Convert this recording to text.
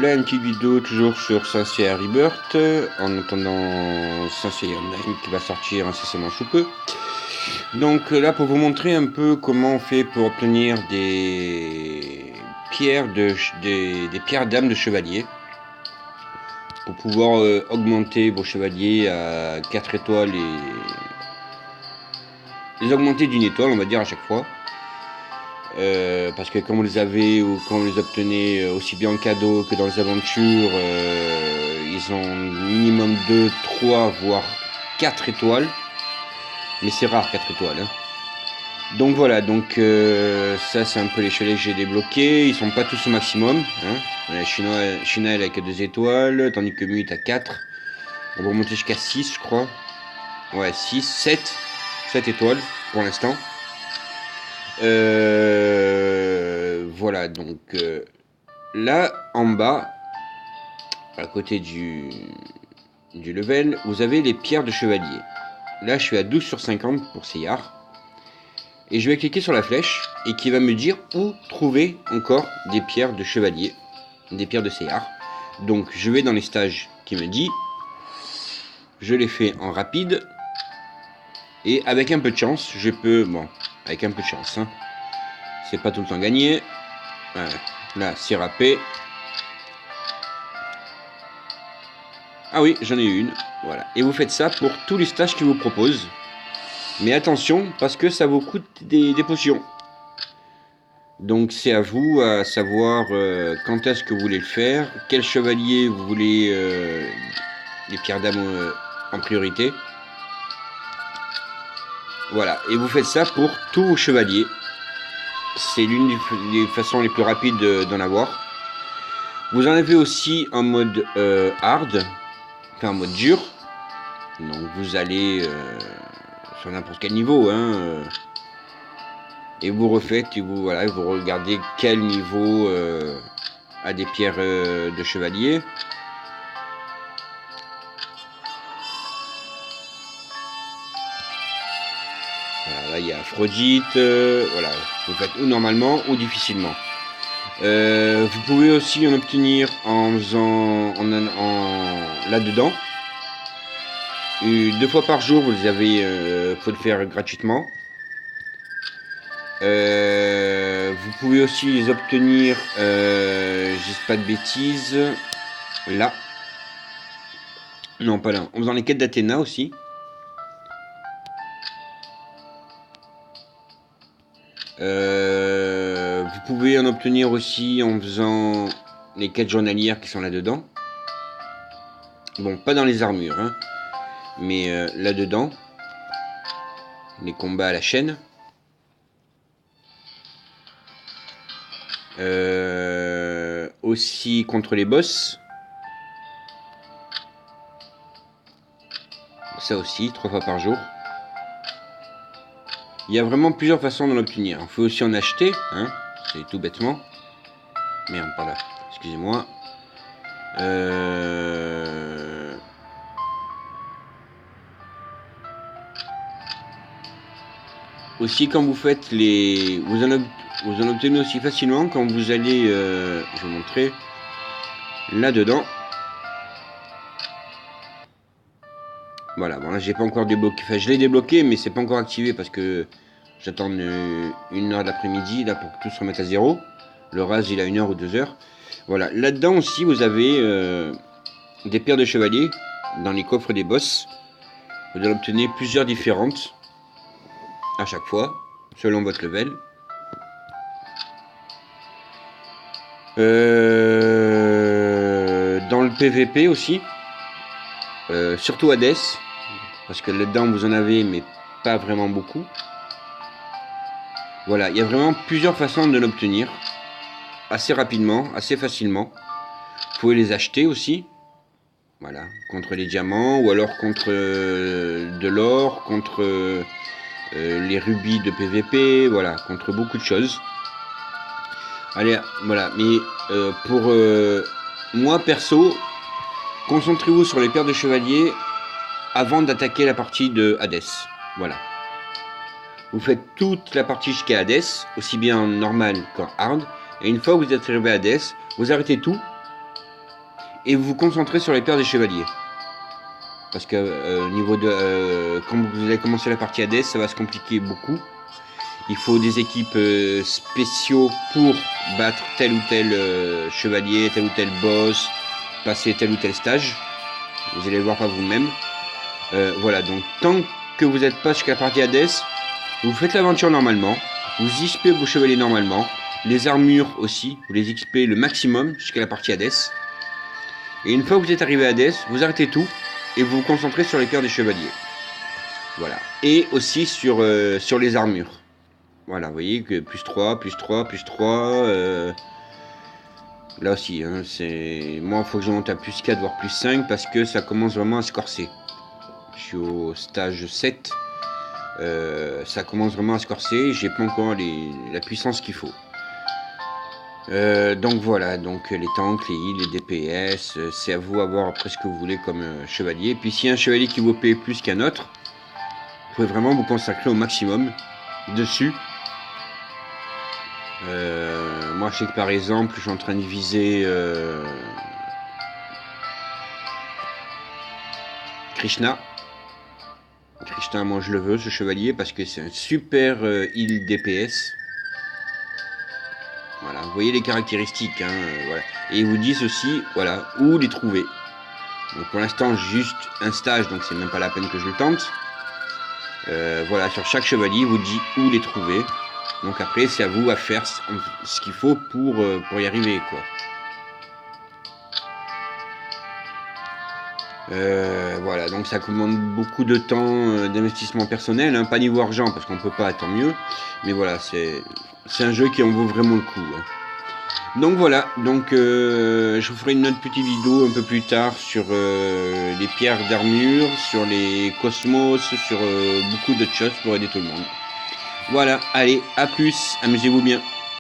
là, une petite vidéo toujours sur Saint-Seiya Rebirth, en attendant Saint-Seiya Online qui va sortir incessamment sous peu. Donc là, pour vous montrer un peu comment on fait pour obtenir des pierres des pierres d'âme de chevalier, pour pouvoir augmenter vos chevaliers à 4 étoiles et les augmenter d'une étoile, on va dire, à chaque fois. Parce que quand vous les avez ou quand vous les obtenez aussi bien en cadeau que dans les aventures, ils ont minimum 2, 3, voire 4 étoiles. Mais c'est rare 4 étoiles. Hein. Donc voilà, donc ça c'est un peu les chalets que j'ai débloqués. Ils sont pas tous au maximum. Hein. China elle a que 2 étoiles, tandis que Mu est à 4. On va remonter jusqu'à 6 je crois. Ouais, 6, 7 étoiles pour l'instant. Voilà, donc là en bas, à côté du level, vous avez les pierres de chevalier. Là, je suis à 12 sur 50 pour Seyar. Et je vais cliquer sur la flèche et qui va me dire où trouver encore des pierres de chevalier, des pierres de Seyar. Donc, je vais dans les stages qui me dit. Je les fais en rapide. Et avec un peu de chance, je peux... Bon, avec un peu de chance, hein. C'est pas tout le temps gagné. Voilà. Là, c'est râpé. Ah oui, j'en ai eu une. Voilà. Et vous faites ça pour tous les stages qu'ils vous proposent. Mais attention, parce que ça vous coûte des potions. Donc c'est à vous à savoir quand est-ce que vous voulez le faire, quel chevalier vous voulez les pierres d'âme en priorité. Voilà, et vous faites ça pour tous vos chevaliers. C'est l'une des façons les plus rapides d'en avoir. Vous en avez aussi en mode hard, enfin en mode dur. Donc vous allez sur n'importe quel niveau, hein, et vous refaites, et vous regardez quel niveau a des pierres de chevalier. Voilà, là il y a Aphrodite, voilà, vous faites ou normalement ou difficilement. Vous pouvez aussi en obtenir en faisant là-dedans. 2 fois par jour, vous les avez, faut le faire gratuitement. Vous pouvez aussi les obtenir, je dis pas de bêtises, là. Non, pas là. En faisant les quêtes d'Athéna aussi. Vous pouvez en obtenir aussi en faisant les quêtes journalières qui sont là-dedans. Bon, pas dans les armures, hein, mais là-dedans. Les combats à la chaîne. Aussi contre les boss. Ça aussi, 3 fois par jour. Il y a vraiment plusieurs façons d'en obtenir. Il faut aussi en acheter, hein, c'est tout bêtement. Merde, par là, excusez-moi. Aussi, quand vous faites les... Vous en obtenez aussi facilement quand vous allez... je vais vous montrer. Là-dedans. Voilà, bon là j'ai pas encore débloqué. Enfin, je l'ai débloqué, mais c'est pas encore activé parce que j'attends 1 heure de l'après-midi là pour que tout se remette à zéro. Le rase il a 1 heure ou 2 heures. Voilà, là-dedans aussi vous avez des pierres de chevalier dans les coffres des boss. Vous en obtenez plusieurs différentes à chaque fois, selon votre level. Dans le PVP aussi, surtout Hades, parce que là-dedans vous en avez, mais pas vraiment beaucoup. Voilà, il y a vraiment plusieurs façons de l'obtenir, assez rapidement, assez facilement. Vous pouvez les acheter aussi, voilà, contre les diamants, ou alors contre de l'or, contre les rubis de PVP, voilà, contre beaucoup de choses. Allez, voilà, mais pour moi perso, concentrez-vous sur les pierres de chevalier avant d'attaquer la partie de Hades. Voilà. Vous faites toute la partie jusqu'à Hades, aussi bien en normal qu'en hard. Et une fois que vous êtes arrivé à Hades, vous arrêtez tout. et vous vous concentrez sur les paires des chevaliers. Parce que au niveau de quand vous allez commencer la partie Hades, ça va se compliquer beaucoup. Il faut des équipes spéciaux pour battre tel ou tel chevalier, tel ou tel boss, passer tel ou tel stage. Vous allez le voir par vous-même. Voilà, donc tant que vous n'êtes pas jusqu'à la partie Hades, vous faites l'aventure normalement, vous XP vos chevaliers normalement, les armures aussi, vous les XP le maximum jusqu'à la partie Hades. Et une fois que vous êtes arrivé à Hades, vous arrêtez tout et vous vous concentrez sur les cœurs des chevaliers. Voilà. Et aussi sur les armures. Voilà, vous voyez que plus 3, plus 3, plus 3. Là aussi, hein, c'est. Moi, il faut que je monte à plus 4, voire plus 5, parce que ça commence vraiment à se corser. Je suis au stage 7. Ça commence vraiment à se corser. J'ai pas encore la puissance qu'il faut. Donc voilà, donc les tanks, les heals, les DPS, c'est à vous à voir après ce que vous voulez comme chevalier. Et puis s'il y a un chevalier qui vous paye plus qu'un autre, vous pouvez vraiment vous consacrer au maximum dessus. Moi je sais que par exemple je suis en train de viser Krishna. Krishna, moi je le veux ce chevalier parce que c'est un super heal DPS. Voilà, vous voyez les caractéristiques, hein, voilà. Et ils vous disent aussi, voilà, où les trouver. Donc pour l'instant, juste un stage, donc c'est même pas la peine que je le tente. Voilà, sur chaque chevalier, il vous dit où les trouver. Donc après, c'est à vous à faire ce qu'il faut pour y arriver, quoi. Voilà, donc ça commande beaucoup de temps d'investissement personnel, hein, pas niveau argent, parce qu'on peut pas, tant mieux. Mais voilà, c'est un jeu qui en vaut vraiment le coup, hein. Donc voilà, donc je vous ferai une autre petite vidéo un peu plus tard sur les pierres d'armure, sur les cosmos, sur beaucoup d'autres choses pour aider tout le monde. Voilà, allez, à plus, amusez-vous bien.